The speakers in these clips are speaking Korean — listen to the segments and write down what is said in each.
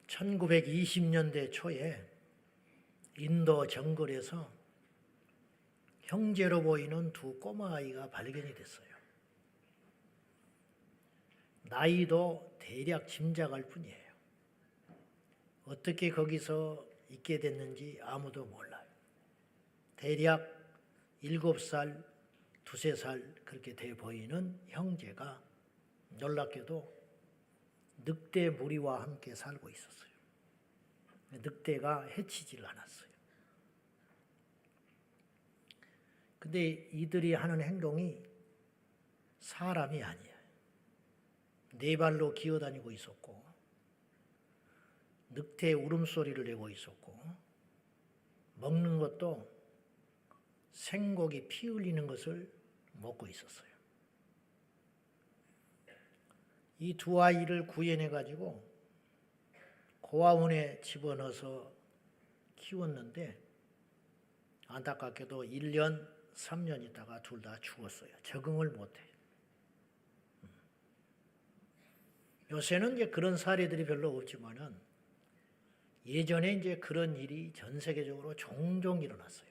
1920년대 초에 인도 정글에서 형제로 보이는 두 꼬마아이가 발견이 됐어요. 나이도 대략 짐작할 뿐이에요. 어떻게 거기서 있게 됐는지 아무도 몰라요. 대략 7살, 2~3살 그렇게 돼 보이는 형제가 놀랍게도 늑대 무리와 함께 살고 있었어요. 늑대가 해치질 않았어요. 근데 이들이 하는 행동이 사람이 아니에요. 네 발로 기어다니고 있었고, 늑대의 울음소리를 내고 있었고, 먹는 것도 생고기 피 흘리는 것을 먹고 있었어요. 이 두 아이를 구해내가지고 고아원에 집어넣어서 키웠는데 안타깝게도 1년, 3년 있다가 둘 다 죽었어요. 적응을 못해요. 요새는 이제 그런 사례들이 별로 없지만은 예전에 이제 그런 일이 전 세계적으로 종종 일어났어요.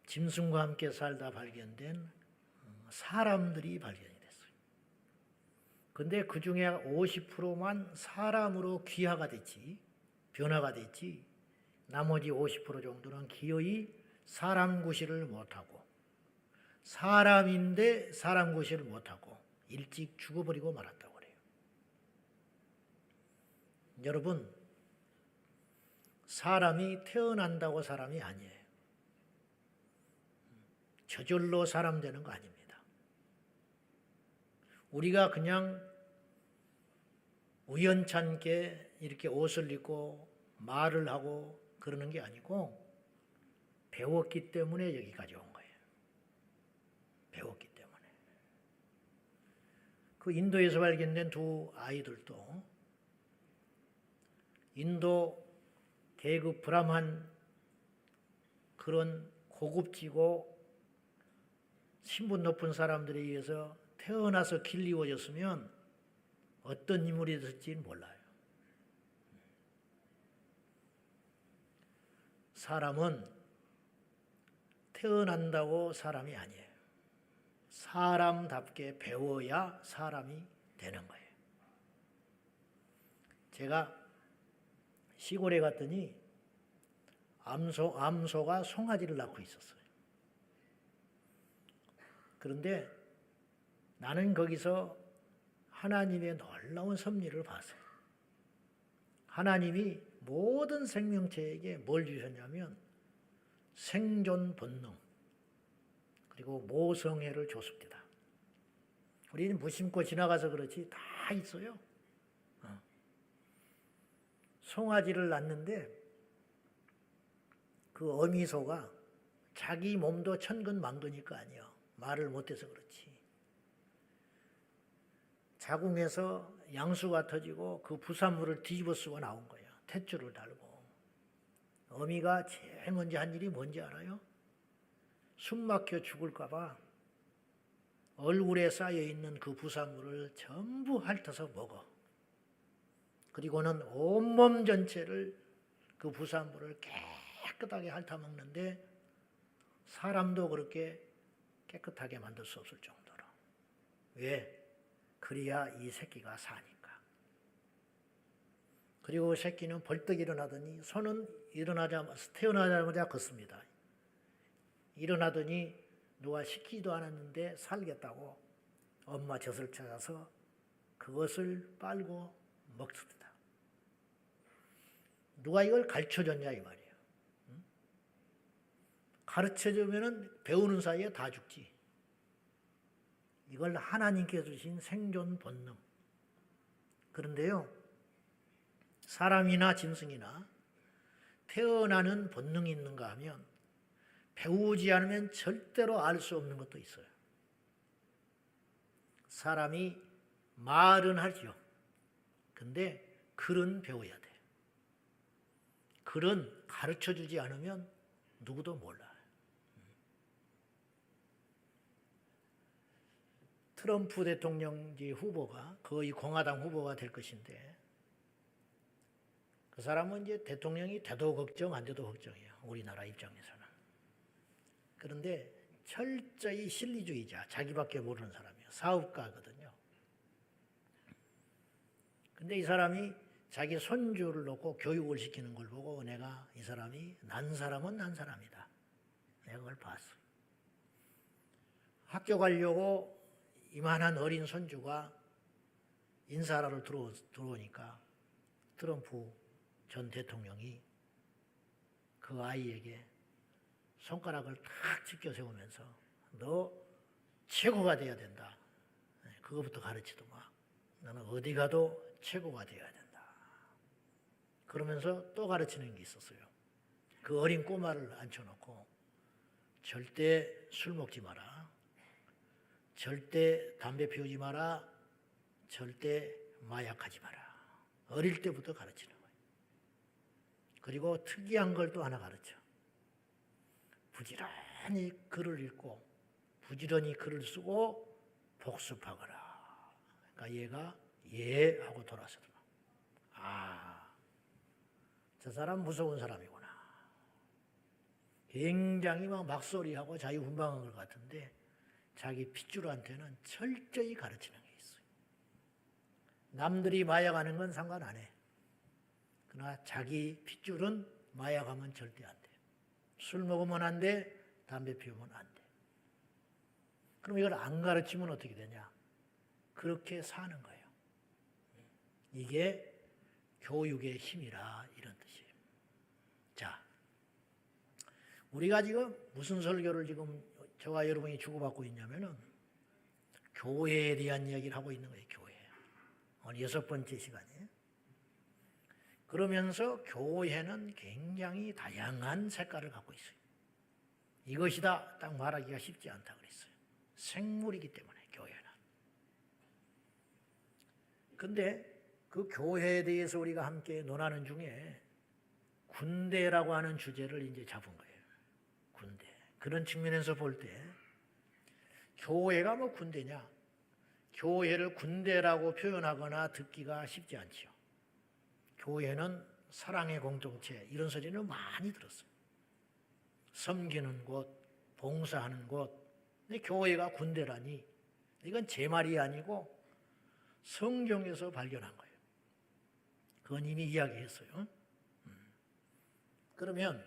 짐승과 함께 살다 발견된 사람들이 발견이 됐어요. 근데 그 중에 50%만 사람으로 귀화가 됐지, 변화가 됐지, 나머지 50% 정도는 기어이 사람 구실을 못하고, 사람인데 사람 구실을 못하고 일찍 죽어버리고 말았다고 그래요. 여러분, 사람이 태어난다고 사람이 아니에요. 저절로 사람 되는 거 아닙니다. 우리가 그냥 우연찮게 이렇게 옷을 입고 말을 하고 그러는 게 아니고 배웠기 때문에 여기까지 온 거예요. 배웠기 때문에. 그 인도에서 발견된 두 아이들도 인도 대그 브라만 그런 고급지고 신분 높은 사람들에 의해서 태어나서 길리워졌으면 어떤 인물이 됐을지는 몰라요. 사람은 태어난다고 사람이 아니에요. 사람답게 배워야 사람이 되는 거예요. 제가 시골에 갔더니 암소가 송아지를 낳고 있었어요. 그런데 나는 거기서 하나님의 놀라운 섭리를 봤어요. 하나님이 모든 생명체에게 뭘 주셨냐면 생존 본능 그리고 모성애를 줬습니다. 우리는 무심코 지나가서 그렇지 다 있어요. 송아지를 낳는데 그 어미소가 자기 몸도 천근만근일 거 아니에요. 말을 못해서 그렇지. 자궁에서 양수가 터지고 그 부산물을 뒤집어 쓰고 나온 거예요. 탯줄을 달고. 어미가 제일 먼저 한 일이 뭔지 알아요? 숨 막혀 죽을까 봐 얼굴에 쌓여있는 그 부산물을 전부 핥아서 먹어. 그리고는 온몸 전체를 그 부산물을 깨끗하게 핥아 먹는데 사람도 그렇게 깨끗하게 만들 수 없을 정도로. 왜? 그래야 이 새끼가 사니까. 그리고 새끼는 벌떡 일어나더니 손은 태어나자마자 걷습니다. 일어나더니 누가 시키지도 않았는데 살겠다고 엄마 젖을 찾아서 그것을 빨고 먹습니다. 누가 이걸 가르쳐줬냐 이 말이에요. 가르쳐주면 배우는 사이에 다 죽지. 이걸 하나님께서 주신 생존 본능. 그런데요, 사람이나 짐승이나 태어나는 본능이 있는가 하면 배우지 않으면 절대로 알 수 없는 것도 있어요. 사람이 말은 하죠. 근데 글은 배워야 돼. 글은 가르쳐주지 않으면 누구도 몰라요. 트럼프 대통령지 후보가 거의 공화당 후보가 될 것인데 그 사람은 이제 대통령이 돼도 걱정 안 돼도 걱정이에요. 우리나라 입장에서는. 그런데 철저히 실리주의자, 자기밖에 모르는 사람이에요. 사업가거든요. 근데 이 사람이 자기 손주를 놓고 교육을 시키는 걸 보고 내가 이 사람이 난 사람은 난 사람이다. 내가 그걸 봤어. 학교 가려고 이만한 어린 손주가 인사하러 들어오니까 트럼프 전 대통령이 그 아이에게 손가락을 탁 찢겨 세우면서 너 최고가 돼야 된다. 그거부터 가르치더만. 너는 어디 가도 최고가 돼야 된다. 그러면서 또 가르치는 게 있었어요. 그 어린 꼬마를 앉혀놓고 절대 술 먹지 마라. 절대 담배 피우지 마라. 절대 마약하지 마라. 어릴 때부터 가르치는 거예요. 그리고 특이한 걸 또 하나 가르쳐. 부지런히 글을 읽고 부지런히 글을 쓰고 복습하거라. 그러니까 얘가 예 하고 돌아서더라. 아, 저 사람 무서운 사람이구나. 굉장히 막 막소리하고 자유분방한 것 같은데 자기 핏줄한테는 철저히 가르치는 게 있어요. 남들이 마약하는 건 상관 안 해. 그러나 자기 핏줄은 마약하면 절대 안 돼. 술 먹으면 안 돼. 담배 피우면 안 돼. 그럼 이걸 안 가르치면 어떻게 되냐? 그렇게 사는 거예요. 이게 교육의 힘이라 이런 뜻이에요. 자, 우리가 지금 무슨 설교를 지금 저와 여러분이 주고받고 있냐면은 교회에 대한 이야기를 하고 있는 거예요. 교회. 오늘 6번째 시간이에요. 그러면서 교회는 굉장히 다양한 색깔을 갖고 있어요. 이것이다 딱 말하기가 쉽지 않다 그랬어요. 생물이기 때문에 교회는. 근데 그 교회에 대해서 우리가 함께 논하는 중에 군대라고 하는 주제를 이제 잡은 거예요. 군대. 그런 측면에서 볼 때 교회가 뭐 군대냐? 교회를 군대라고 표현하거나 듣기가 쉽지 않지요. 교회는 사랑의 공동체 이런 소리는 많이 들었어요. 섬기는 곳, 봉사하는 곳. 근데 교회가 군대라니 이건 제 말이 아니고 성경에서 발견한 거예요. 그건 이미 이야기했어요. 그러면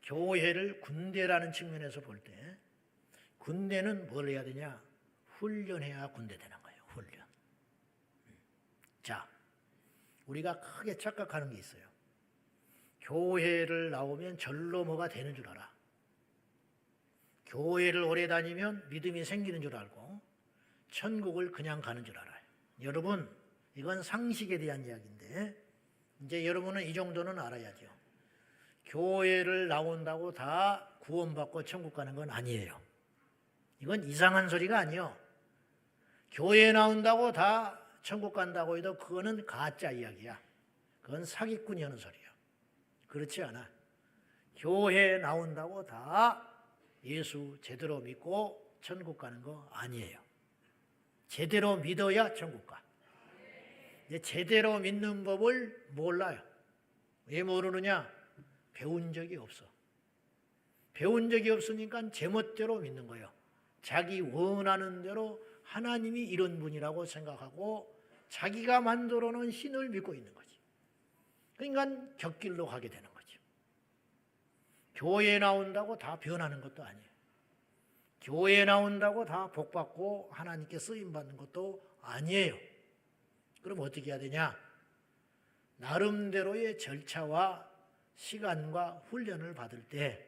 교회를 군대라는 측면에서 볼 때 군대는 뭘 해야 되냐? 훈련해야 군대 되는 거예요. 훈련. 자, 우리가 크게 착각하는 게 있어요. 교회를 나오면 절로 뭐가 되는 줄 알아. 교회를 오래 다니면 믿음이 생기는 줄 알고 천국을 그냥 가는 줄 알아요. 여러분, 이건 상식에 대한 이야기인데 이제 여러분은 이 정도는 알아야죠. 교회를 나온다고 다 구원받고 천국 가는 건 아니에요. 이건 이상한 소리가 아니에요. 교회에 나온다고 다 천국 간다고 해도 그거는 가짜 이야기야. 그건 사기꾼이 하는 소리야. 그렇지 않아. 교회에 나온다고 다 예수 제대로 믿고 천국 가는 거 아니에요. 제대로 믿어야 천국 가. 제대로 믿는 법을 몰라요. 왜 모르느냐? 배운 적이 없어. 배운 적이 없으니까 제멋대로 믿는 거예요. 자기 원하는 대로 하나님이 이런 분이라고 생각하고 자기가 만들어 놓은 신을 믿고 있는 거지. 그러니까 곁길로 가게 되는 거죠. 교회에 나온다고 다 변하는 것도 아니에요. 교회에 나온다고 다 복받고 하나님께 쓰임받는 것도 아니에요. 그럼 어떻게 해야 되냐? 나름대로의 절차와 시간과 훈련을 받을 때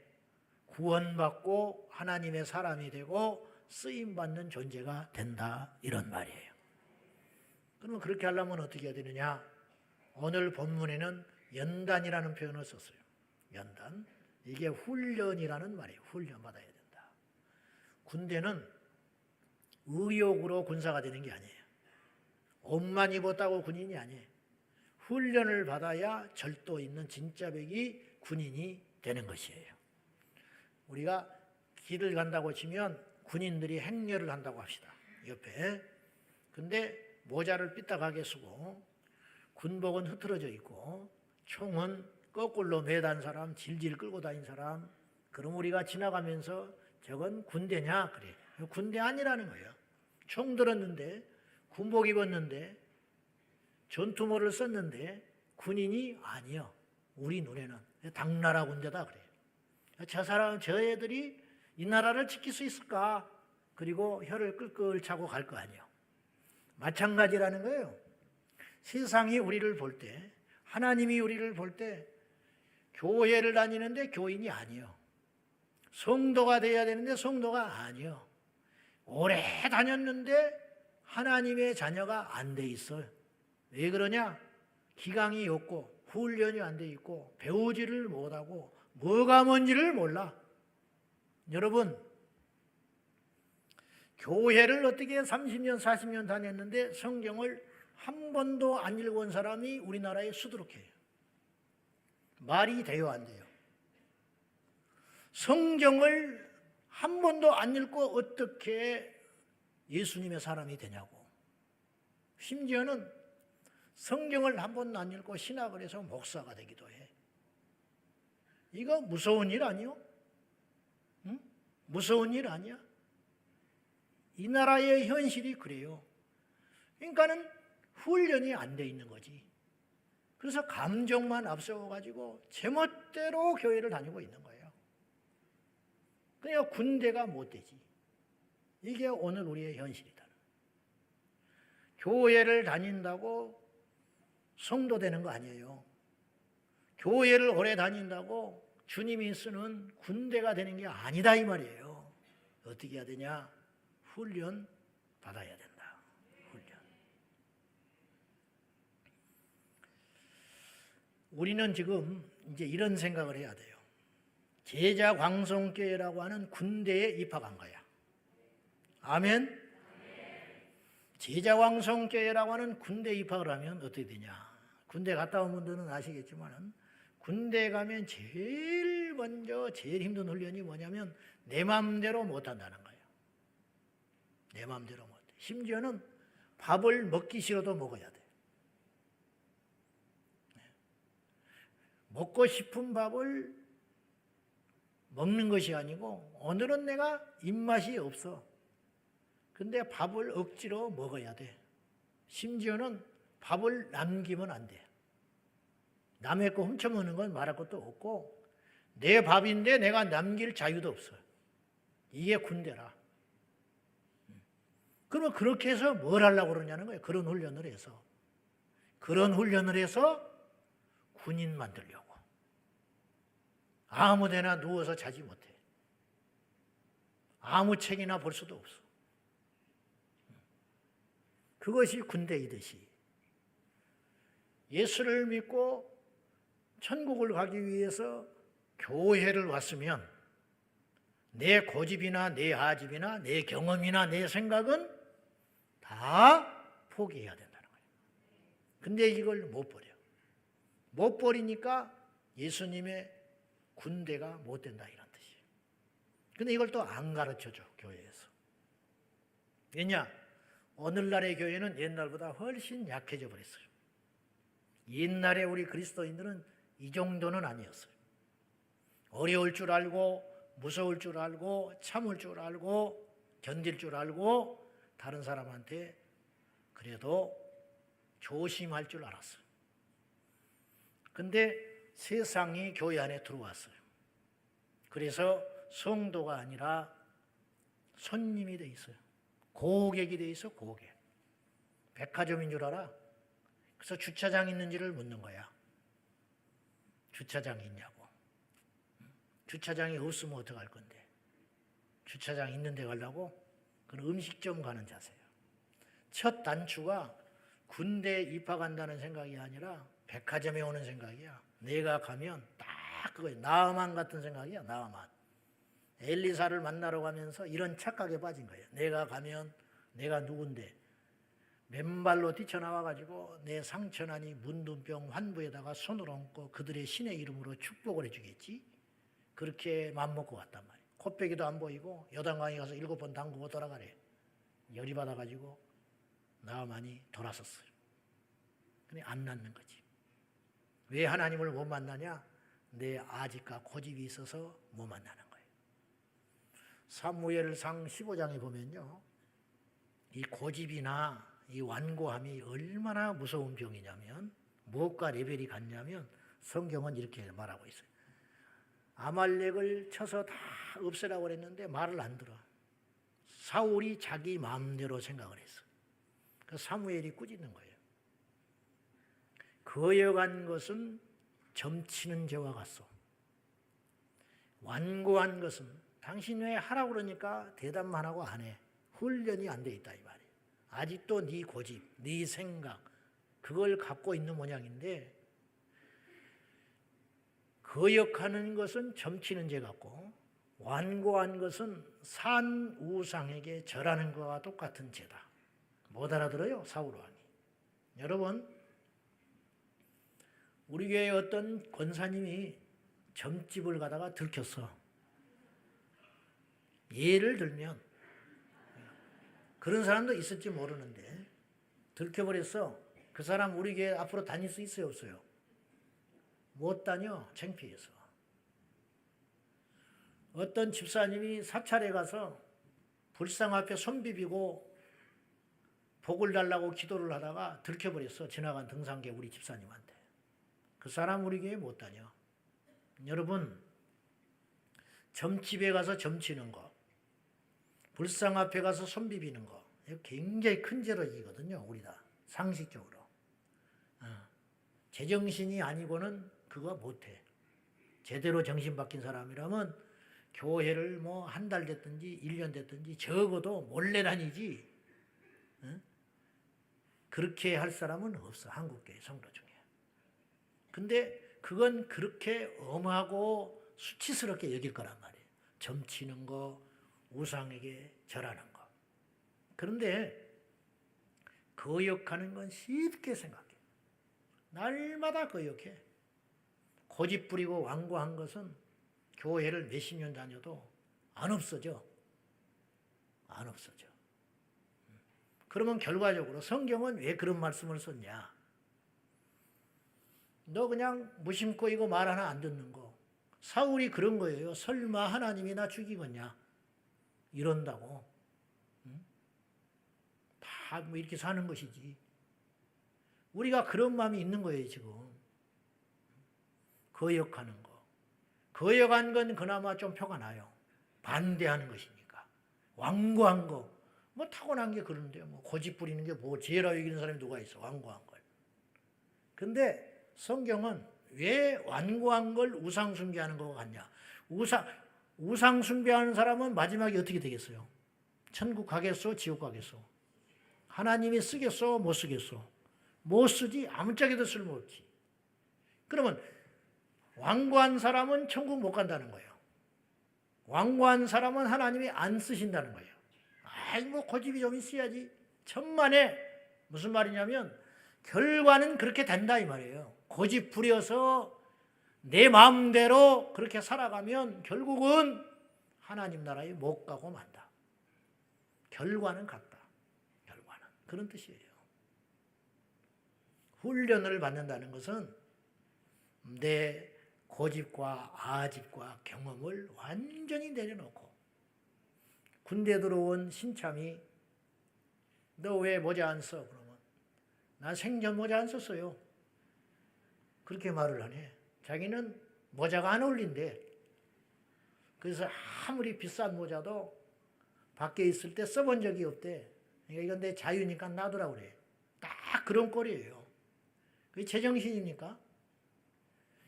구원받고 하나님의 사람이 되고 쓰임받는 존재가 된다 이런 말이에요. 그러면 그렇게 하려면 어떻게 해야 되느냐? 오늘 본문에는 연단이라는 표현을 썼어요. 연단. 이게 훈련이라는 말이에요. 훈련받아야 된다. 군대는 의욕으로 군사가 되는 게 아니에요. 옷만 입었다고 군인이 아니에요. 훈련을 받아야 절도 있는 진짜 백이 군인이 되는 것이에요. 우리가 길을 간다고 치면 군인들이 행렬을 한다고 합시다. 옆에. 근데 모자를 삐딱하게 쓰고 군복은 흐트러져 있고 총은 거꾸로 매단 사람, 질질 끌고 다닌 사람. 그럼 우리가 지나가면서 저건 군대냐? 그래. 군대 아니라는 거예요. 총 들었는데 군복 입었는데 전투모를 썼는데 군인이 아니요. 우리 눈에는 당나라 군대다 그래요. 저 사람, 저 애들이 이 나라를 지킬 수 있을까? 그리고 혀를 끌끌 차고 갈 거 아니에요. 마찬가지라는 거예요. 세상이 우리를 볼 때, 하나님이 우리를 볼 때 교회를 다니는데 교인이 아니요. 성도가 돼야 되는데 성도가 아니요. 오래 다녔는데 하나님의 자녀가 안 돼 있어요. 왜 그러냐? 기강이 없고 훈련이 안 돼 있고 배우지를 못하고 뭐가 뭔지를 몰라. 여러분, 교회를 어떻게 30년, 40년 다녔는데 성경을 한 번도 안 읽어본 사람이 우리나라에 수두룩해요. 말이 돼요, 안 돼요? 성경을 한 번도 안 읽고 어떻게 예수님의 사람이 되냐고. 심지어는 성경을 한 번도 안 읽고 신학을 해서 목사가 되기도 해. 이거 무서운 일 아니요? 응? 무서운 일 아니야? 이 나라의 현실이 그래요. 그러니까는 훈련이 안 돼 있는 거지. 그래서 감정만 앞세워가지고 제멋대로 교회를 다니고 있는 거예요. 그러니까 군대가 못 되지. 이게 오늘 우리의 현실이다. 교회를 다닌다고 성도 되는 거 아니에요. 교회를 오래 다닌다고 주님이 쓰는 군대가 되는 게 아니다 이 말이에요. 어떻게 해야 되냐? 훈련 받아야 된다. 훈련. 우리는 지금 이제 이런 생각을 해야 돼요. 제자광성교회라고 하는 군대에 입학한 거야. 아멘? 제자광성교회라고 하는 군대에 입학을 하면 어떻게 되냐? 군대 갔다 온 분들은 아시겠지만 군대 가면 제일 먼저 제일 힘든 훈련이 뭐냐면 내 마음대로 못한다는 거예요. 내 마음대로 못해. 심지어는 밥을 먹기 싫어도 먹어야 돼. 먹고 싶은 밥을 먹는 것이 아니고 오늘은 내가 입맛이 없어. 근데 밥을 억지로 먹어야 돼. 심지어는 밥을 남기면 안 돼. 남의 거 훔쳐먹는 건 말할 것도 없고 내 밥인데 내가 남길 자유도 없어요. 이게 군대라. 그러면 그렇게 해서 뭘 하려고 그러냐는 거예요. 그런 훈련을 해서. 그런 훈련을 해서 군인 만들려고. 아무 데나 누워서 자지 못해. 아무 책이나 볼 수도 없어. 그것이 군대이듯이 예수를 믿고 천국을 가기 위해서 교회를 왔으면 내 고집이나 내 아집이나 내 경험이나 내 생각은 다 포기해야 된다는 거예요. 근데 이걸 못 버려. 못 버리니까 예수님의 군대가 못 된다 이런 뜻이에요. 근데 이걸 또 안 가르쳐줘 교회에서. 왜냐? 오늘날의 교회는 옛날보다 훨씬 약해져 버렸어요. 옛날에 우리 그리스도인들은 이 정도는 아니었어요. 어려울 줄 알고 무서울 줄 알고 참을 줄 알고 견딜 줄 알고 다른 사람한테 그래도 조심할 줄 알았어요. 근데 세상이 교회 안에 들어왔어요. 그래서 성도가 아니라 손님이 돼 있어요. 고객이 돼 있어, 고객. 백화점인 줄 알아? 그래서 주차장 있는지를 묻는 거야. 주차장이 있냐고. 주차장이 없으면 어떡할 건데? 주차장 있는 데 가려고? 그건 음식점 가는 자세예요. 첫 단추가 군대에 입학한다는 생각이 아니라 백화점에 오는 생각이야. 내가 가면 딱 그거야. 나아만 같은 생각이야, 나아만. 엘리사를 만나러 가면서 이런 착각에 빠진 거예요. 내가 가면 내가 누군데 맨발로 뛰쳐나와가지고 내 상처나니 문둥병 환부에다가 손을 얹고 그들의 신의 이름으로 축복을 해주겠지. 그렇게 맘먹고 왔단 말이에요. 코빼기도 안 보이고 여당강에 가서 7번 담그고 돌아가래. 열이 받아가지고 나만이 돌아섰어요. 근데 안 낫는 거지. 왜 하나님을 못 만나냐? 내 아집과 고집이 있어서 못 만나는 거예요. 사무엘상 15장에 보면요, 이 고집이나 이 완고함이 얼마나 무서운 병이냐면, 무엇과 레벨이 같냐면 성경은 이렇게 말하고 있어요. 아말렉을 쳐서 다 없애라고 그랬는데 말을 안 들어. 사울이 자기 마음대로 생각을 했어. 그 사무엘이 꾸짖는 거예요. 거역한 것은 점치는 죄와 같소. 완고한 것은 당신 왜 하라고 그러니까 대답만 하고 안 해. 훈련이 안 돼 있다 이 말이에요. 아직도 네 고집, 네 생각 그걸 갖고 있는 모양인데, 거역하는 것은 점치는 죄 같고 완고한 것은 산 우상에게 절하는 것과 똑같은 죄다. 못 알아들어요, 사울 왕이. 여러분, 우리 교회 어떤 권사님이 점집을 가다가 들켰어. 예를 들면 그런 사람도 있을지 모르는데 들켜버렸어. 그 사람 우리 교회 앞으로 다닐 수 있어요, 없어요? 못 다녀, 창피해서. 어떤 집사님이 사찰에 가서 불상 앞에 손 비비고 복을 달라고 기도를 하다가 들켜버렸어. 지나간 등산객 우리 집사님한테. 그 사람 우리 교회 못 다녀. 여러분, 점집에 가서 점치는 거, 불상 앞에 가서 손 비비는 거, 이거 굉장히 큰 죄로 이거든요. 우리 다 상식적으로. 제정신이 아니고는 그거 못해. 제대로 정신 바뀐 사람이라면 교회를 뭐 한 달 됐든지 1년 됐든지 적어도 몰래 다니지, 그렇게 할 사람은 없어, 한국교회 성도 중에. 근데 그건 그렇게 엄하고 수치스럽게 여길 거란 말이에요. 점치는 거, 우상에게 절하는 거. 그런데 거역하는 건 쉽게 생각해. 날마다 거역해. 고집 부리고 완고한 것은 교회를 몇십 년 다녀도 안 없어져. 안 없어져. 그러면 결과적으로 성경은 왜 그런 말씀을 썼냐? 너 그냥 무심코 이거 말 하나 안 듣는 거. 사울이 그런 거예요. 설마 하나님이 나 죽이겠냐? 이런다고. 다 뭐 이렇게 사는 것이지. 우리가 그런 마음이 있는 거예요, 지금. 거역하는 거. 거역한 건 그나마 좀 표가 나요. 반대하는 것이니까. 완고한 거. 뭐 타고난 게 그런데 뭐 고집 부리는 게 뭐 죄라고 여기는 사람이 누가 있어, 완고한 걸. 근데 성경은 왜 완고한 걸 우상 숭배하는 것 같냐? 우상 숭배하는 사람은 마지막에 어떻게 되겠어요? 천국 가겠어? 지옥 가겠어? 하나님이 쓰겠어? 못 쓰겠어? 못 쓰지? 아무짝에도 쓸모없지. 그러면 완고한 사람은 천국 못 간다는 거예요. 완고한 사람은 하나님이 안 쓰신다는 거예요. 아이 뭐 고집이 좀 있어야지. 천만에 무슨 말이냐면 결과는 그렇게 된다 이 말이에요. 고집 부려서 내 마음대로 그렇게 살아가면 결국은 하나님 나라에 못 가고 만다. 결과는 같다. 결과는. 그런 뜻이에요. 훈련을 받는다는 것은 내 고집과 아집과 경험을 완전히 내려놓고, 군대 들어온 신참이 너 왜 모자 안 써? 그러면 난 생전 모자 안 썼어요. 그렇게 말을 하네. 자기는 모자가 안 어울린대. 그래서 아무리 비싼 모자도 밖에 있을 때 써본 적이 없대. 그러니까 이건 내 자유니까 놔두라 그래. 딱 그런 꼴이에요. 그게 제정신입니까?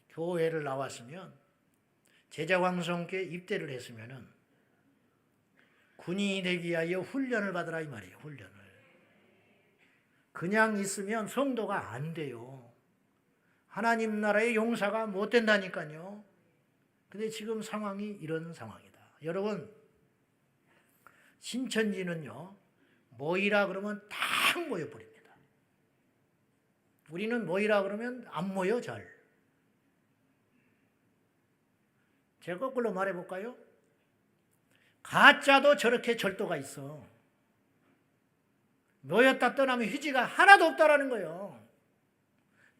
교회를 나왔으면, 제자광성교회 입대를 했으면은 군인이 되기 위하여 훈련을 받으라 이 말이에요. 훈련을. 그냥 있으면 성도가 안 돼요. 하나님 나라의 용사가 못 된다니까요. 근데 지금 상황이 이런 상황이다. 여러분, 신천지는요, 모이라 그러면 딱 모여버립니다. 우리는 모이라 그러면 안 모여 잘. 제가 거꾸로 말해볼까요? 가짜도 저렇게 절도가 있어. 모였다 떠나면 휴지가 하나도 없다라는 거예요.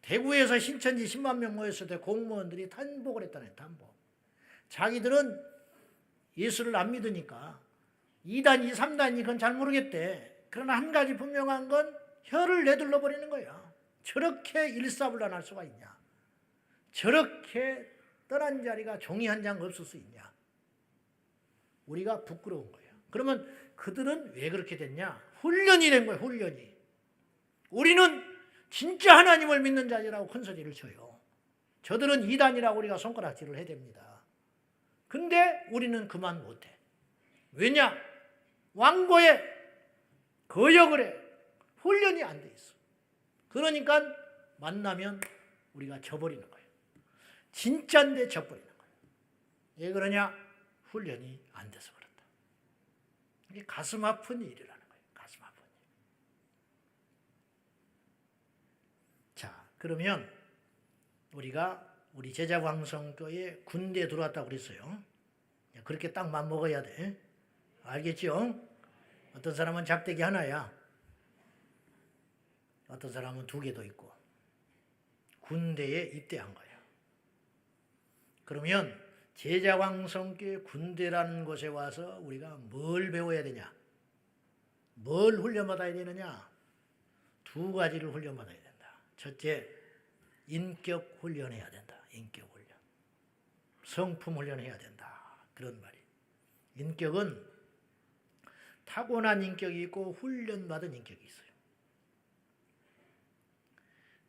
대구에서 신천지 10만 명 모였을 때 공무원들이 탄복을 했다네, 탄복. 자기들은 예수를 안 믿으니까 2단이 3단이 그건 잘 모르겠대. 그러나 한 가지 분명한 건 혀를 내둘러 버리는 거야. 저렇게 일사불란할 수가 있냐. 저렇게 떠난 자리가 종이 한 장 없을 수 있냐. 우리가 부끄러운 거예요. 그러면 그들은 왜 그렇게 됐냐? 훈련이 된 거예요. 훈련이. 우리는 진짜 하나님을 믿는 자들이라고 큰 소리를 쳐요. 저들은 이단이라고 우리가 손가락질을 해야 됩니다. 근데 우리는 그만 못해. 왜냐? 완고해. 거역을 해. 훈련이 안 돼 있어. 그러니까 만나면 우리가 져버리는 거예요. 진짜인데 져버리는 거예요. 왜 그러냐? 훈련이 안 돼서 그렇다. 이게 가슴 아픈 일이라는 거예요. 가슴 아픈 일. 자, 그러면 우리가 우리 제자광성교회 군대에 들어왔다고 그랬어요. 그렇게 딱 맘먹어야 돼. 알겠죠? 어떤 사람은 작대기 하나야. 어떤 사람은 2개도 있고. 군대에 입대한 거예요. 그러면 제자광성교회 군대라는 곳에 와서 우리가 뭘 배워야 되냐? 뭘 훈련받아야 되느냐? 2가지를 훈련받아야 된다. 첫째, 인격 훈련해야 된다. 인격 훈련. 성품 훈련해야 된다. 그런 말이에요. 인격은 타고난 인격이 있고 훈련받은 인격이 있어요.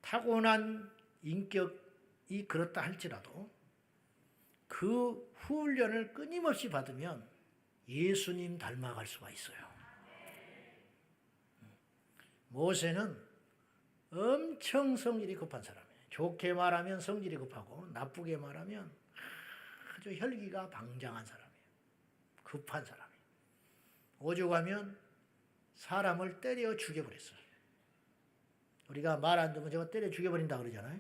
타고난 인격이 그렇다 할지라도 그 훈련을 끊임없이 받으면 예수님 닮아갈 수가 있어요. 모세는 엄청 성질이 급한 사람이에요. 좋게 말하면 성질이 급하고 나쁘게 말하면 아주 혈기가 방장한 사람이에요. 급한 사람이에요. 오죽하면 사람을 때려 죽여버렸어요. 우리가 말 안 듣면 저거 때려 죽여버린다 그러잖아요.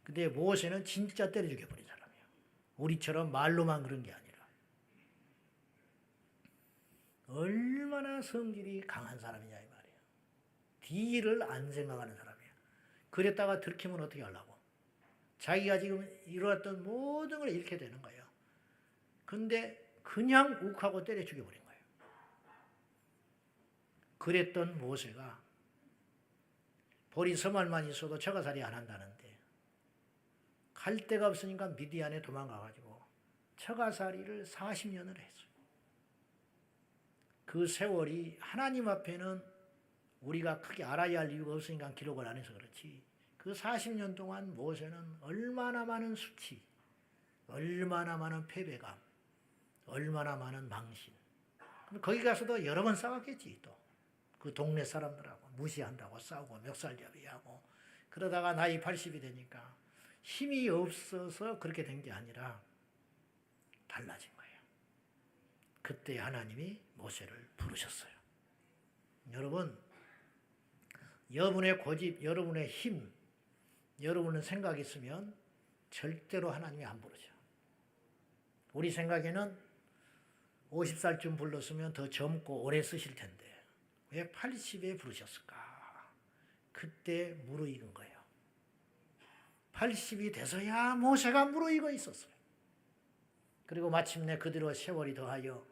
근데 모세는 진짜 때려 죽여버린 사람이에요. 우리처럼 말로만 그런 게 아니라. 얼마나 성질이 강한 사람이냐 이 말이에요. 뒤를 안 생각하는 사람이에요. 그랬다가 들키면 어떻게 하려고. 자기가 지금 이루었던 모든 걸 잃게 되는 거예요. 근데 그냥 욱하고 때려 죽여버린 거예요. 그랬던 모세가 보리 서말만 있어도 처가살이 안 한다는데 갈 데가 없으니까 미디안에 도망가가지고 처가살이를 40년을 했어요. 그 세월이 하나님 앞에는 우리가 크게 알아야 할 이유가 없으니까 기록을 안 해서 그렇지. 그 40년 동안 모세는 얼마나 많은 수치, 얼마나 많은 패배감, 얼마나 많은 망신. 거기 가서도 여러 번 싸웠겠지 또. 그 동네 사람들하고 무시한다고 싸우고 멱살잡이하고 그러다가 나이 80이 되니까 힘이 없어서 그렇게 된 게 아니라 달라진 거예요. 그때 하나님이 모세를 부르셨어요. 여러분, 여러분의 고집, 여러분의 힘, 여러분의 생각이 있으면 절대로 하나님이 안 부르죠. 우리 생각에는 50살쯤 불렀으면 더 젊고 오래 쓰실 텐데 왜 80에 부르셨을까? 그때 무르익은 거예요. 80이 돼서야 모세가 무르익어 있었어요. 그리고 마침내 그대로 세월이 더하여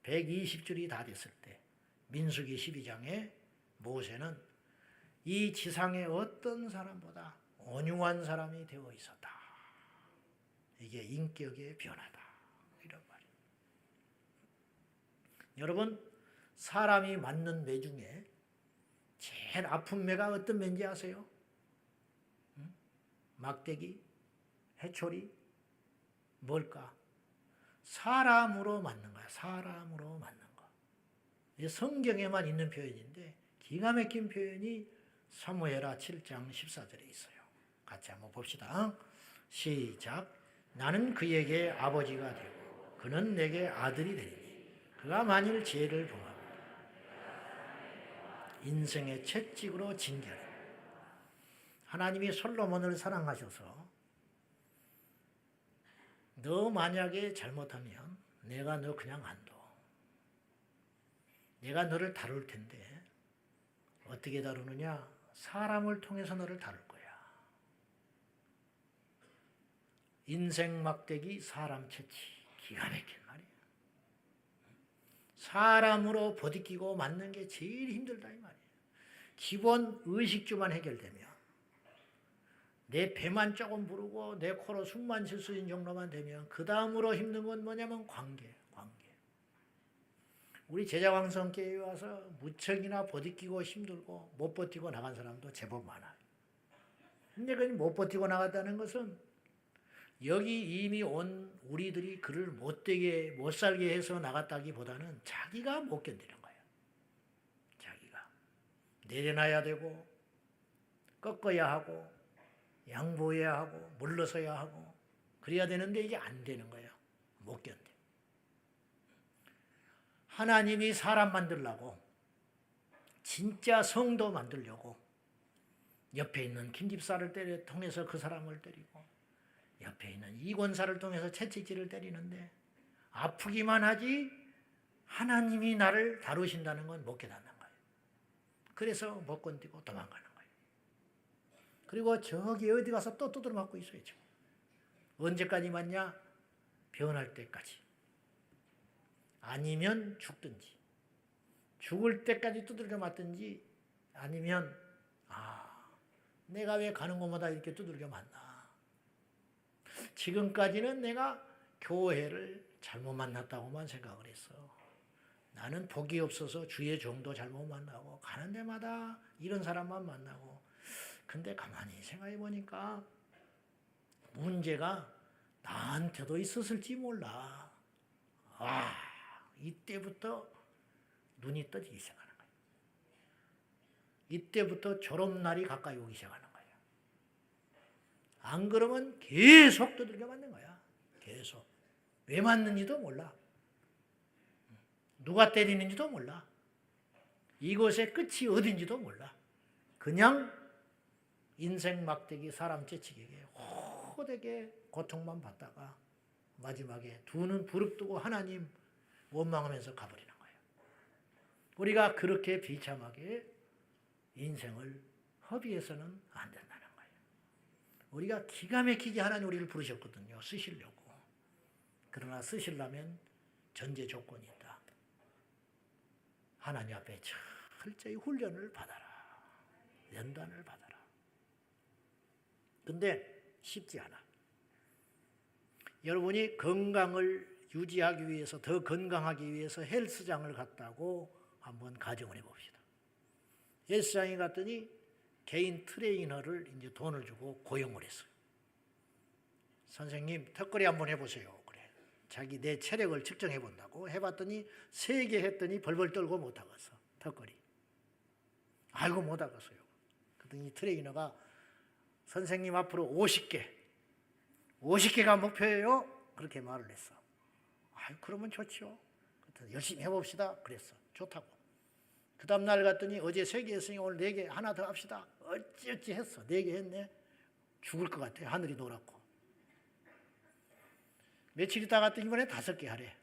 120줄이 다 됐을 때 민수기 12장에 모세는 이 지상의 어떤 사람보다 온유한 사람이 되어 있었다. 이게 인격의 변화다. 이런 말이에요. 여러분, 사람이 맞는 매 중에 제일 아픈 매가 어떤 매인지 아세요? 막대기? 해초리? 뭘까? 사람으로 맞는 거야. 사람으로 맞는 거. 이게 성경에만 있는 표현인데 기가 막힌 표현이 사무엘하 7장 14절에 있어요. 같이 한번 봅시다. 시작. 나는 그에게 아버지가 되고 그는 내게 아들이 되리니 그가 만일 죄를 범하면 인생의 채찍으로 징계하리. 하나님이 솔로몬을 사랑하셔서 너 만약에 잘못하면 내가 너 그냥 안 둬. 내가 너를 다룰 텐데 어떻게 다루느냐? 사람을 통해서 너를 다룰 거야. 인생 막대기 사람 채취. 기가 막힌 말이야. 사람으로 버티고 맞는 게 제일 힘들다 이 말이야. 기본 의식주만 해결되면 내 배만 조금 부르고 내 코로 숨만 쉴 수 있는 정도만 되면 그 다음으로 힘든 건 뭐냐면 관계. 우리 제자왕성교회에 와서 무척이나 버티고 힘들고 못 버티고 나간 사람도 제법 많아요. 근데 그 못 버티고 나갔다는 것은 여기 이미 온 우리들이 그를 못 살게 해서 나갔다기보다는 자기가 못 견디는 거예요. 자기가 내려놔야 되고 꺾어야 하고 양보해야 하고 물러서야 하고 그래야 되는데 이게 안 되는 거예요. 못 견뎌. 하나님이 사람 만들려고 진짜 성도 만들려고 옆에 있는 김집사를 통해서 그 사람을 때리고 옆에 있는 이권사를 통해서 채찍질을 때리는데 아프기만 하지 하나님이 나를 다루신다는 건 못 깨닫는 거예요. 그래서 못 견디고 도망가는 거예요. 그리고 저기 어디 가서 또 두드려 맞고 있어요. 지금. 언제까지 맞냐? 변할 때까지. 아니면 죽든지 죽을 때까지 두들겨 맞든지 아니면 내가 왜 가는 곳마다 이렇게 두들겨 맞나. 지금까지는 내가 교회를 잘못 만났다고만 생각을 했어. 나는 복이 없어서 주의 종도 잘못 만나고 가는 데마다 이런 사람만 만나고. 근데 가만히 생각해 보니까 문제가 나한테도 있었을지 몰라. 이때부터 눈이 떠지기 시작하는 거예요. 이때부터 졸업날이 가까이 오기 시작하는 거예요. 안 그러면 계속 두들겨 맞는 거야. 계속. 왜 맞는지도 몰라. 누가 때리는지도 몰라. 이곳의 끝이 어딘지도 몰라. 그냥 인생 막대기 사람 째치기에 호되게 고통만 받다가 마지막에 두 눈 부릅뜨고 하나님 원망하면서 가버리는 거예요. 우리가 그렇게 비참하게 인생을 허비해서는 안 된다는 거예요. 우리가 기가 막히게 하나님 우리를 부르셨거든요. 쓰시려고. 그러나 쓰시려면 전제 조건이 있다. 하나님 앞에 철저히 훈련을 받아라. 연단을 받아라. 근데 쉽지 않아. 여러분이 건강을 유지하기 위해서, 더 건강하기 위해서 헬스장을 갔다고 한번 가정을 해봅시다. 헬스장에 갔더니 개인 트레이너를 이제 돈을 주고 고용을 했어요. 선생님, 턱걸이 한번 해보세요. 그래. 자기 내 체력을 측정해 본다고 해봤더니 3개 했더니 벌벌 떨고 못하겠어. 턱걸이. 아이고 못하겠어요. 그랬더니 트레이너가 선생님 앞으로 50개가 목표예요. 그렇게 말을 했어. 그러면 좋죠. 열심히 해봅시다. 그랬어. 좋다고. 그 다음 날 갔더니 어제 3개 했으니 오늘 4개 하나 더 합시다. 어찌어찌 했어. 4개 했네. 죽을 것 같아. 하늘이 노랗고. 며칠 있다 갔더니 이번에 5개 하래.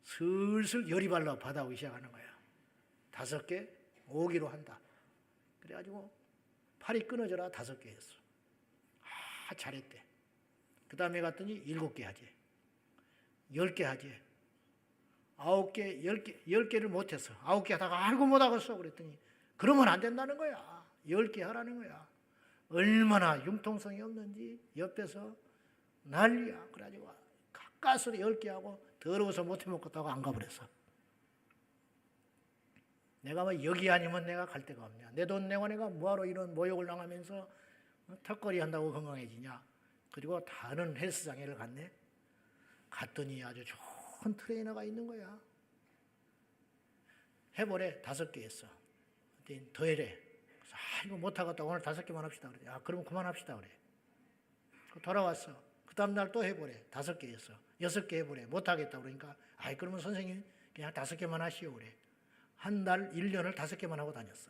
슬슬 열이 발라 받아오기 시작하는 거야. 5개, 5개로 한다. 그래가지고 팔이 끊어져라 5개 했어. 잘했대. 그 다음에 갔더니 7개 하지. 10개 하지. 9개, 10개를 못했어. 9개 하다가 아이고 못하겠어. 그랬더니 그러면 안 된다는 거야. 10개 하라는 거야. 얼마나 융통성이 없는지 옆에서 난리야. 그래가지고 가까스로 10개 하고 더러워서 못해 먹겠다고 안 가버렸어. 내가 뭐 여기 아니면 내가 갈 데가 없냐. 내 돈 내고 내가 뭐하러 이런 모욕을 당하면서 턱걸이 한다고 건강해지냐. 그리고 다른 헬스장에를 갔네. 갔더니 아주 좋은 트레이너가 있는 거야. 해보래. 5개 했어. 더 해래. 이거 못하겠다. 오늘 5개만 합시다. 그래. 그럼 그만합시다. 그래. 돌아왔어. 그 다음날 또 해보래. 5개 했어. 6개 해보래. 못하겠다. 그러니까 그러면 선생님 그냥 5개만 하시오. 그래. 한 달 1년을 5개만 하고 다녔어.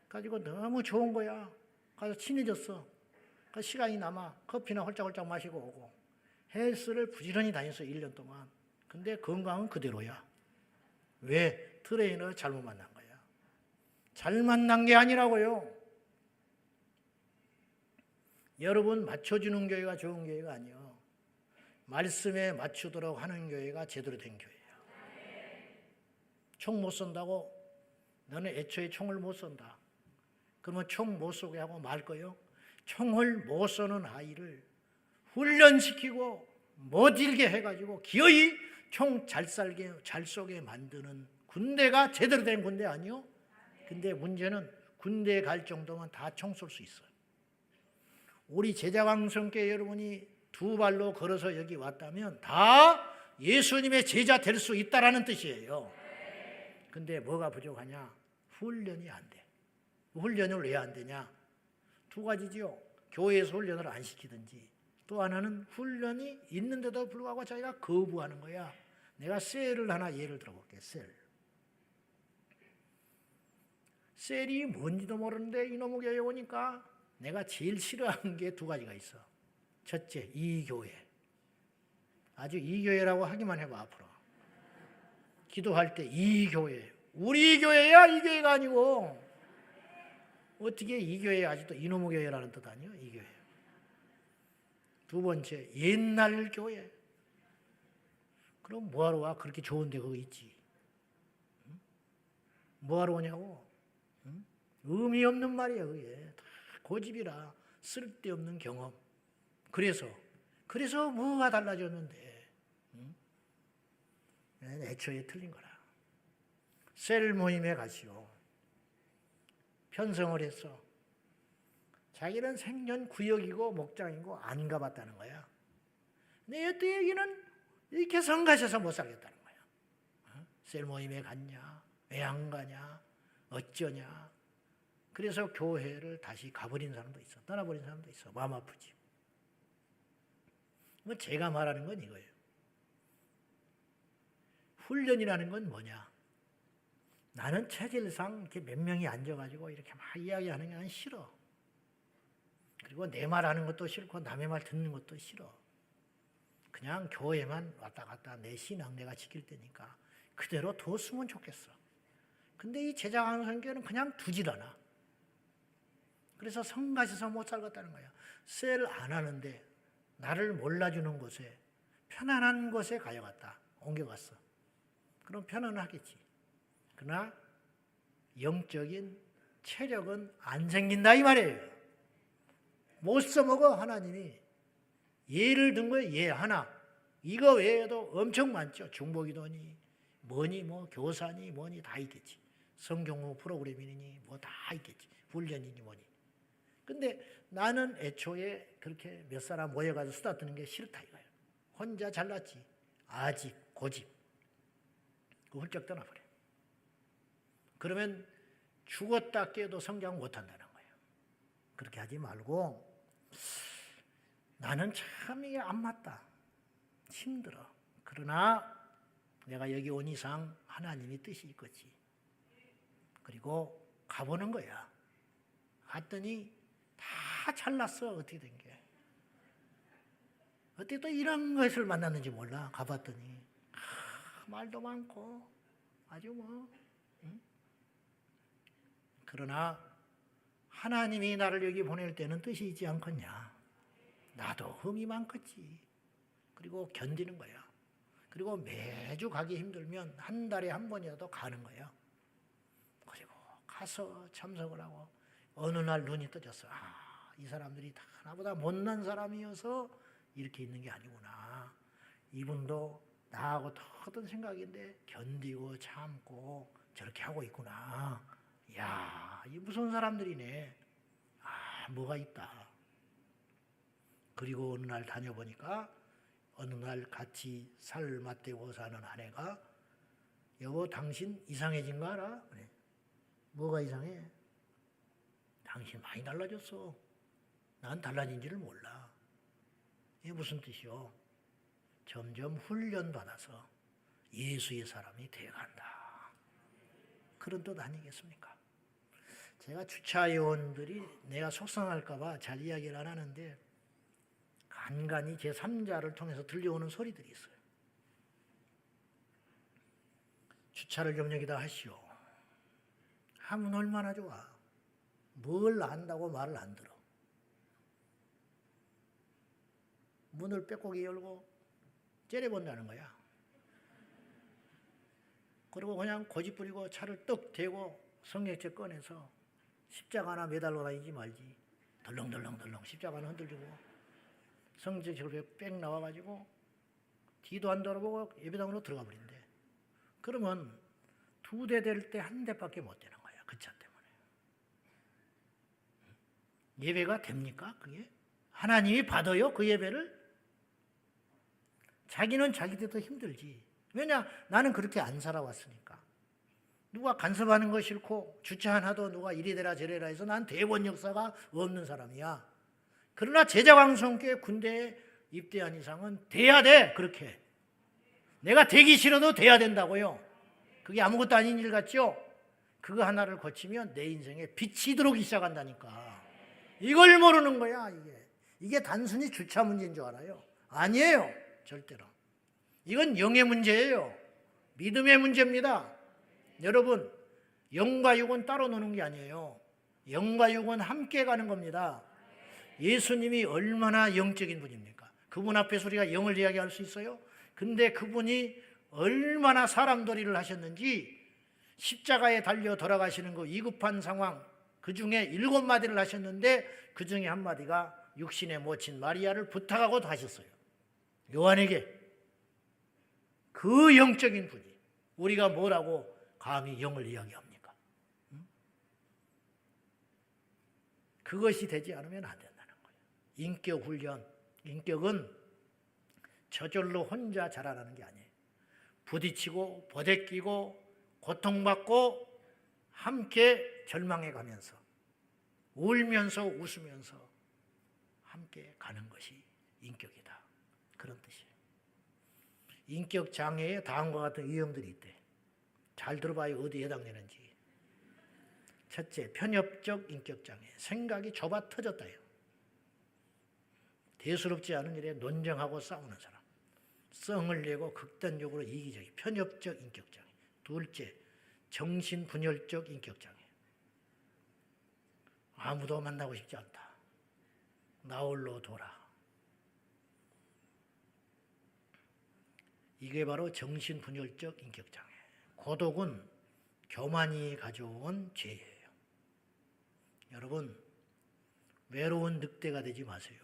가지고 너무 좋은 거야. 가서 친해졌어. 그 시간이 남아 커피나 홀짝홀짝 마시고 오고 헬스를 부지런히 다녔어. 1년 동안. 근데 건강은 그대로야. 왜? 트레이너 잘못 만난 거야. 잘 만난 게 아니라고요. 여러분 맞춰주는 교회가 좋은 교회가 아니요. 말씀에 맞추도록 하는 교회가 제대로 된 교회예요. 총 못 쏜다고? 너는 애초에 총을 못 쏜다. 그러면 총 못 쏘게 하고 말 거요? 총을 못 쏘는 아이를 훈련시키고 못 일게 해가지고 기어이 총 잘 쏘게 만드는 군대가 제대로 된 군대 아니요? 근데 문제는 군대에 갈 정도면 다 총 쏠 수 있어요. 우리 제자강성교회 여러분이 두 발로 걸어서 여기 왔다면 다 예수님의 제자 될 수 있다라는 뜻이에요. 근데 뭐가 부족하냐? 훈련이 안 돼. 훈련을 왜 안 되냐? 두 가지지요. 교회에서 훈련을 안 시키든지, 또 하나는 훈련이 있는데도 불구하고 자기가 거부하는 거야. 내가 셀을 하나 예를 들어볼게. 셀이 뭔지도 모르는데 이놈의 교회 오니까 내가 제일 싫어하는 게 두 가지가 있어. 첫째, 이 교회. 아주 이 교회라고 하기만 해봐 앞으로. 기도할 때 이 교회. 우리 교회야 이 교회가 아니고. 어떻게 이 교회 아직도 이놈의 교회라는 뜻 아니에요? 이 교회. 두 번째, 옛날 교회. 그럼 뭐하러 와? 그렇게 좋은데 그거 있지. 뭐하러 오냐고. 의미 없는 말이에요. 그게 다 고집이라 쓸데없는 경험. 그래서 뭐가 달라졌는데? 애초에 틀린 거라. 셀 모임에 가시오. 편성을 했어. 자기는 생년 구역이고 목장이고 안 가봤다는 거야. 근데 이 얘기는 이렇게 성가셔서 못 살겠다는 거야. 셀 모임에 갔냐? 왜 안 가냐? 어쩌냐? 그래서 교회를 다시 가버린 사람도 있어. 떠나버린 사람도 있어. 마음 아프지. 뭐 제가 말하는 건 이거예요. 훈련이라는 건 뭐냐? 나는 체질상 이렇게 몇 명이 앉아가지고 이렇게 막 이야기하는 게 난 싫어. 그리고 내 말하는 것도 싫고 남의 말 듣는 것도 싫어. 그냥 교회만 왔다 갔다 내 신앙 내가 지킬 테니까 그대로 뒀으면 좋겠어. 근데 이 제자강성교회는 그냥 두질 않아. 그래서 성가셔서 못 살겠다는 거야. 셀 안 하는데 나를 몰라주는 곳에 편안한 곳에 가져갔다. 옮겨갔어. 그럼 편안하겠지. 그러나 영적인 체력은 안 생긴다 이 말이에요. 못 써먹어 하나님이. 예를 든 거예요. 예 하나. 이거 외에도 엄청 많죠. 중보기도니 뭐니 뭐 교사니 뭐니 다 있겠지. 성경호 프로그램이니 뭐 다 있겠지. 훈련이니 뭐니. 근데 나는 애초에 그렇게 몇 사람 모여가지고 수다 뜨는 게 싫다 이거예요. 혼자 잘났지. 아직 고집. 그 훌쩍 떠나버려. 그러면 죽었다 깨도 성장 못한다는 거예요. 그렇게 하지 말고 나는 참 이게 안 맞다. 힘들어. 그러나 내가 여기 온 이상 하나님이 뜻이 있겠지. 그리고 가보는 거야. 갔더니 다 잘났어. 어떻게 된 게. 어떻게 또 이런 것을 만났는지 몰라. 가봤더니 말도 많고 아주 뭐. 응? 그러나 하나님이 나를 여기 보낼 때는 뜻이 있지 않겠냐. 나도 흠이 많겠지. 그리고 견디는 거야. 그리고 매주 가기 힘들면 한 달에 한 번이라도 가는 거야. 그리고 가서 참석을 하고 어느 날 눈이 떠졌어. 이 사람들이 다 나보다 못난 사람이어서 이렇게 있는 게 아니구나. 이분도 나하고 똑같은 생각인데 견디고 참고 저렇게 하고 있구나. 이야, 이 무서운 사람들이네. 뭐가 있다. 그리고 어느 날 다녀보니까 어느 날 같이 살 맞대고 사는 아내가 여보 당신 이상해진 거 알아? 그래. 뭐가 이상해? 당신 많이 달라졌어. 난 달라진지를 몰라. 이게 무슨 뜻이요? 점점 훈련받아서 예수의 사람이 되어간다. 그런 뜻 아니겠습니까? 제가 주차요원들이 내가 속상할까 봐 잘 이야기를 안 하는데 간간히 제3자를 통해서 들려오는 소리들이 있어요. 주차를 좀 여기다 하시오. 하면 얼마나 좋아. 뭘 안다고 말을 안 들어. 문을 빼곡히 열고 째려본다는 거야. 그리고 그냥 고집 부리고 차를 떡 대고 성경책 꺼내서 십자가 하나 매달러 다니지 말지. 덜렁덜렁덜렁 십자가 하나 흔들리고 성경책을 빽 나와가지고 뒤도 안 돌아보고 예배당으로 들어가 버린대. 그러면 2대 될 때 1대밖에 못 되는 거야. 그 차 때문에. 예배가 됩니까? 그게? 하나님이 받아요? 그 예배를? 자기는 자기들도 힘들지. 왜냐? 나는 그렇게 안 살아왔으니까. 누가 간섭하는 거 싫고 주차 하나도 누가 이래대라 저래라 해서 난 대본 역사가 없는 사람이야. 그러나 제자광성교회 군대에 입대한 이상은 돼야 돼. 그렇게. 내가 되기 싫어도 돼야 된다고요. 그게 아무것도 아닌 일 같죠? 그거 하나를 거치면 내 인생에 빛이 들어오기 시작한다니까. 이걸 모르는 거야. 이게 단순히 주차 문제인 줄 알아요. 아니에요. 절대로. 이건 영의 문제예요. 믿음의 문제입니다. 여러분, 영과 육은 따로 노는 게 아니에요. 영과 육은 함께 가는 겁니다. 예수님이 얼마나 영적인 분입니까? 그분 앞에서 우리가 영을 이야기할 수 있어요? 근데 그분이 얼마나 사람돌이를 하셨는지 십자가에 달려 돌아가시는 그 위급한 상황, 그 중에 7마디를 하셨는데 그 중에 한 마디가 육신의 모친 마리아를 부탁하고 하셨어요. 요한에게. 그 영적인 분이 우리가 뭐라고 감히 영을 이야기합니까? 그것이 되지 않으면 안 된다는 거예요. 인격 훈련, 인격은 저절로 혼자 자라나는 게 아니에요. 부딪히고 버대끼고 고통받고 함께 절망해 가면서 울면서 웃으면서 함께 가는 것이 인격이다. 그런 뜻이에요. 인격 장애에 다음과 같은 유형들이 있대. 잘 들어봐요. 어디에 해당되는지. 첫째, 편협적 인격 장애. 생각이 좁아 터졌다요. 대수롭지 않은 일에 논쟁하고 싸우는 사람. 성을 내고 극단적으로 이기적인 편협적 인격 장애. 둘째, 정신분열적 인격 장애. 아무도 만나고 싶지 않다. 나 홀로 돌아. 이게 바로 정신분열적 인격 장애. 고독은 교만이 가져온 죄예요. 여러분, 외로운 늑대가 되지 마세요.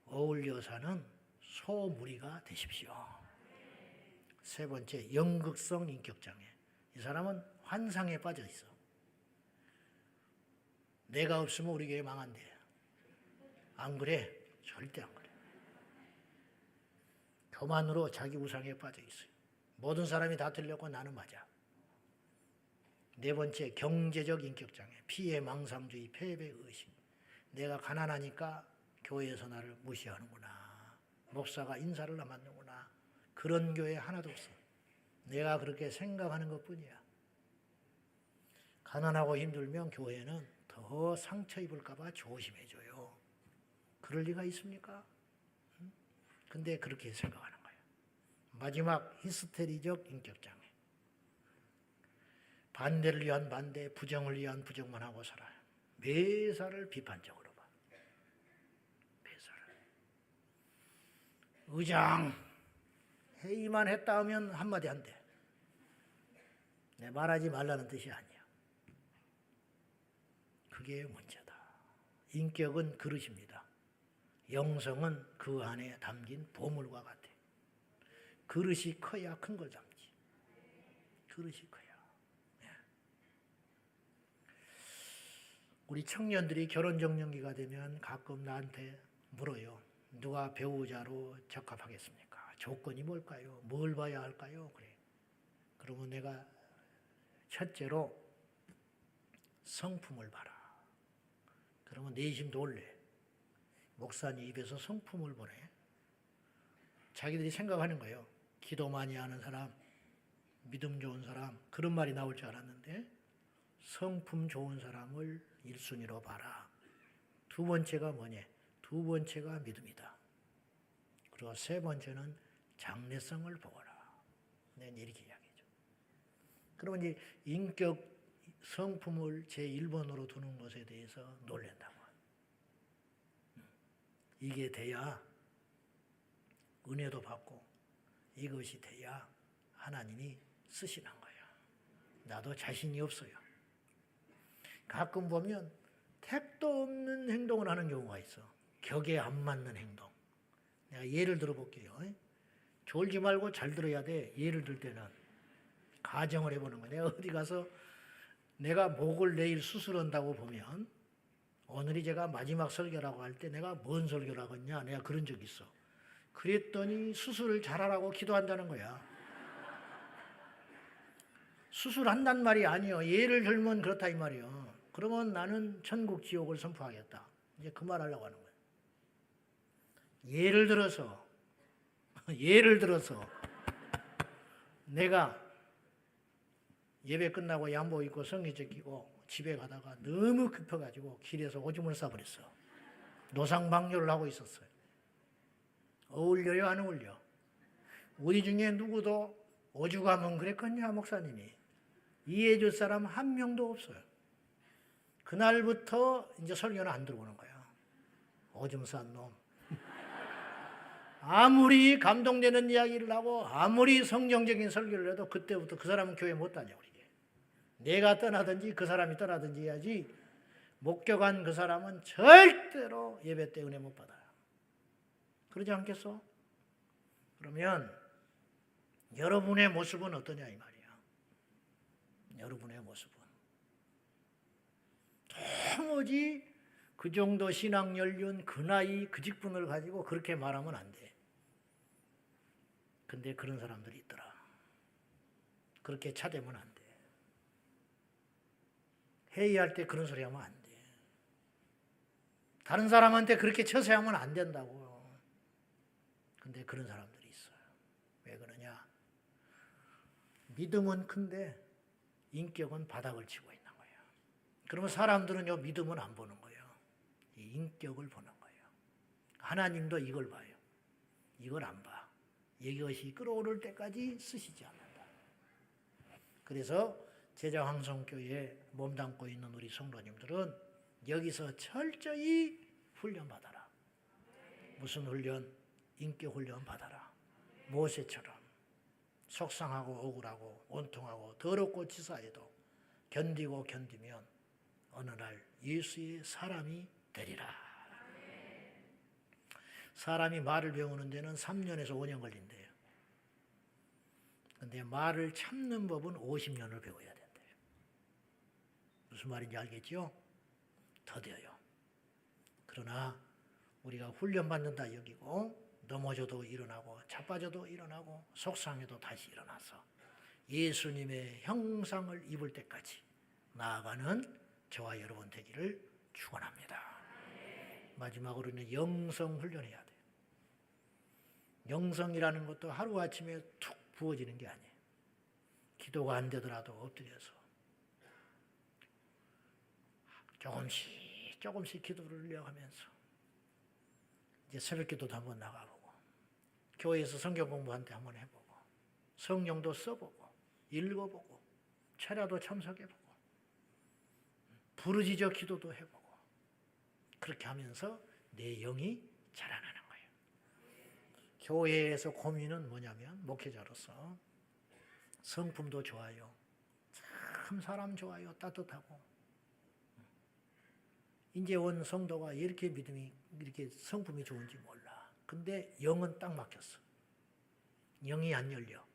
어울려 사는 소무리가 되십시오. 세 번째, 연극성 인격 장애. 이 사람은 환상에 빠져 있어. 내가 없으면 우리 교회 망한대. 안 그래? 절대 안 그래. 교만으로 자기 우상에 빠져 있어요. 모든 사람이 다 틀렸고 나는 맞아. 네 번째, 경제적 인격 장애. 피해 망상주의, 패배 의식. 내가 가난하니까 교회에서 나를 무시하는구나. 목사가 인사를 안 받는구나. 그런 교회 하나도 없어. 내가 그렇게 생각하는 것뿐이야. 가난하고 힘들면 교회는 더 상처 입을까 봐 조심해줘요. 그럴 리가 있습니까? 근데 그렇게 생각하는 거예요. 마지막, 히스테리적 인격 장애. 반대를 위한 반대, 부정을 위한 부정만 하고 살아요. 매사를 비판적으로 봐. 매사를. 의장, 회의만 했다 하면 한마디 한대. 내 말하지 말라는 뜻이 아니야. 그게 문제다. 인격은 그릇입니다. 영성은 그 안에 담긴 보물과 같아. 그릇이 커야 큰 걸 담지. 그릇이 커야. 우리 청년들이 결혼정년기가 되면 가끔 나한테 물어요. 누가 배우자로 적합하겠습니까? 조건이 뭘까요? 뭘 봐야 할까요? 그래. 그러면 내가 첫째로 성품을 봐라. 그러면 내심 놀래. 목사님 입에서 성품을 보내. 자기들이 생각하는 거예요. 기도 많이 하는 사람, 믿음 좋은 사람, 그런 말이 나올 줄 알았는데 성품 좋은 사람을 1순위로 봐라. 두 번째가 뭐냐? 두 번째가 믿음이다. 그리고 세 번째는 장래성을 보거라. 난 이렇게 이야기죠. 그러면 이제 인격 성품을 제1번으로 두는 것에 대해서 놀란다고. 이게 돼야 은혜도 받고 이것이 돼야 하나님이 쓰시는 거예요. 나도 자신이 없어요. 가끔 보면 택도 없는 행동을 하는 경우가 있어. 격에 안 맞는 행동. 내가 예를 들어볼게요. 졸지 말고 잘 들어야 돼. 예를 들 때는 가정을 해보는 거야. 내가 어디 가서 내가 목을 내일 수술한다고 보면 오늘이 제가 마지막 설교라고 할 때 내가 뭔 설교를 하겠냐. 내가 그런 적이 있어. 그랬더니 수술을 잘하라고 기도한다는 거야. 수술한단 말이 아니요. 예를 들면 그렇다 이 말이요. 그러면 나는 천국 지옥을 선포하겠다. 이제 그 말 하려고 하는 거예요. 예를 들어서 내가 예배 끝나고 양복 입고 성의적 끼고 집에 가다가 너무 급해가지고 길에서 오줌을 싸버렸어. 노상방뇨를 하고 있었어요. 어울려요, 안 어울려? 우리 중에 누구도 오죽하면 그랬겠냐, 목사님이. 이해해줄 사람 한 명도 없어요. 그날부터 이제 설교는 안 들어오는 거야. 오줌 싼 놈. 아무리 감동되는 이야기를 하고 아무리 성경적인 설교를 해도 그때부터 그 사람은 교회 못 다녀. 우리. 내가 떠나든지 그 사람이 떠나든지 해야지 목격한 그 사람은 절대로 예배 때 은혜 못 받아요. 그러지 않겠어? 그러면 여러분의 모습은 어떠냐 이 말이야. 여러분의 모습은 도무지 그 정도 신앙 연륜, 그 나이, 그 직분을 가지고 그렇게 말하면 안 돼. 근데 그런 사람들이 있더라. 그렇게 차대면 안 돼. 회의할 때 그런 소리 하면 안 돼. 다른 사람한테 그렇게 처세하면 안 된다고요. 근데 그런 사람들이 있어요. 왜 그러냐? 믿음은 큰데 인격은 바닥을 치고 있는 거예요. 그러면 사람들은 요 믿음은 안 보는 거예요. 이 인격을 보는 거예요. 하나님도 이걸 봐요. 이걸 안 봐. 이것이 끌어오를 때까지 쓰시지 않는다. 그래서 제자황성교회에 몸담고 있는 우리 성도님들은 여기서 철저히 훈련받아라. 무슨 훈련? 인격 훈련 받아라. 모세처럼 속상하고 억울하고 온통하고 더럽고 치사해도 견디고 견디면 어느 날 예수의 사람이 되리라. 사람이 말을 배우는 데는 3년에서 5년 걸린대요. 근데 말을 참는 법은 50년을 배워야 된대요. 무슨 말인지 알겠죠? 더뎌요. 그러나 우리가 훈련받는다 여기고 넘어져도 일어나고 자빠져도 일어나고 속상해도 다시 일어나서 예수님의 형상을 입을 때까지 나아가는 저와 여러분 되기를 축원합니다. 마지막으로는 영성 훈련해야 돼요. 영성이라는 것도 하루아침에 툭 부어지는 게 아니에요. 기도가 안 되더라도 엎드려서 조금씩 기도를 늘려가면서 이제 새벽 기도도 한번 나가보고 교회에서 성경 공부한 때 한번 해보고 성경도 써보고 읽어보고 철야도 참석해보고 부르짖어 기도도 해보고 그렇게 하면서 내 영이 자라나는 거예요. 교회에서 고민은 뭐냐면 목회자로서 성품도 좋아요. 참 사람 좋아요. 따뜻하고. 이제 온 성도가 이렇게 믿음이 이렇게 성품이 좋은지 몰라. 근데 영은 딱 막혔어. 영이 안 열려.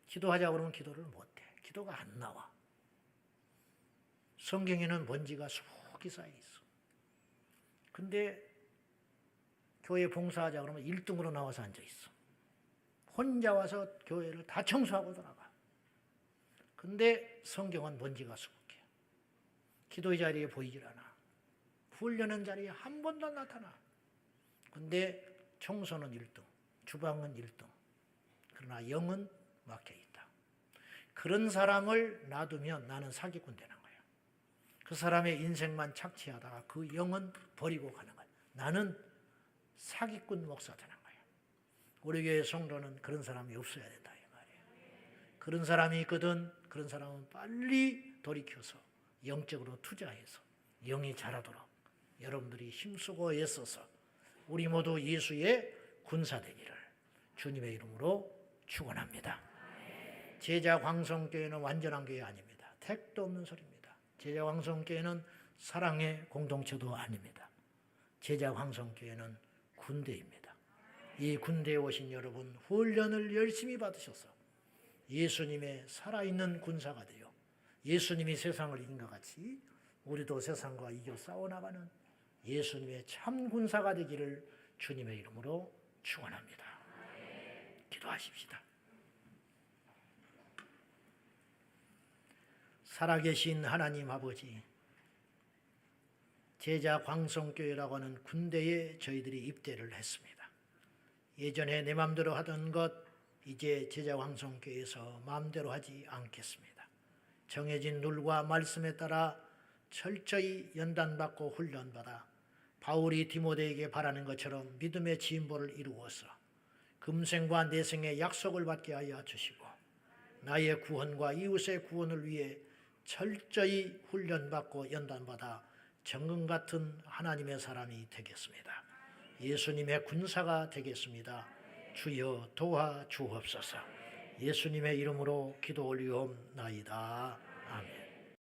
기도하자 그러면 기도를 못해. 기도가 안 나와. 성경에는 먼지가 수북히 쌓여 있어. 근데 교회 봉사하자 그러면 1등으로 나와서 앉아 있어. 혼자 와서 교회를 다 청소하고 돌아가. 근데 성경은 먼지가 수북해. 기도의 자리에 보이질 않아. 훈련한 자리에 한 번도 안 나타나. 근데 청소는 1등, 주방은 1등. 그러나 영은 막혀 있다. 그런 사람을 놔두면 나는 사기꾼 되는 거예요. 그 사람의 인생만 착취하다가 그 영은 버리고 가는 거예요. 나는 사기꾼 목사 되는 거예요. 우리 교회 성도는 그런 사람이 없어야 된다 이 말이에요. 그런 사람이 있거든. 그런 사람은 빨리 돌이켜서 영적으로 투자해서 영이 자라도록 여러분들이 힘쓰고 애써서 우리 모두 예수의 군사 되기를 주님의 이름으로 축원합니다. 제자 광성교회는 완전한 교회 아닙니다. 택도 없는 소리입니다. 제자 광성교회는 사랑의 공동체도 아닙니다. 제자 광성교회는 군대입니다. 이 군대에 오신 여러분 훈련을 열심히 받으셔서 예수님의 살아있는 군사가 되어 예수님이 세상을 이긴 것 같이 우리도 세상과 이겨 싸워나가는 예수님의 참 군사가 되기를 주님의 이름으로 축원합니다. 기도하십시다. 살아계신 하나님 아버지, 제자 광성교회라고 하는 군대에 저희들이 입대를 했습니다. 예전에 내 마음대로 하던 것 이제 제자 광성교회에서 마음대로 하지 않겠습니다. 정해진 룰과 말씀에 따라 철저히 연단받고 훈련받아 바울이 디모데에게 바라는 것처럼 믿음의 진보를 이루어서 금생과 내생의 약속을 받게 하여 주시고 나의 구원과 이웃의 구원을 위해 철저히 훈련받고 연단받아 정금 같은 하나님의 사람이 되겠습니다. 예수님의 군사가 되겠습니다. 주여 도와 주옵소서. 예수님의 이름으로 기도 올리옵나이다. 아멘.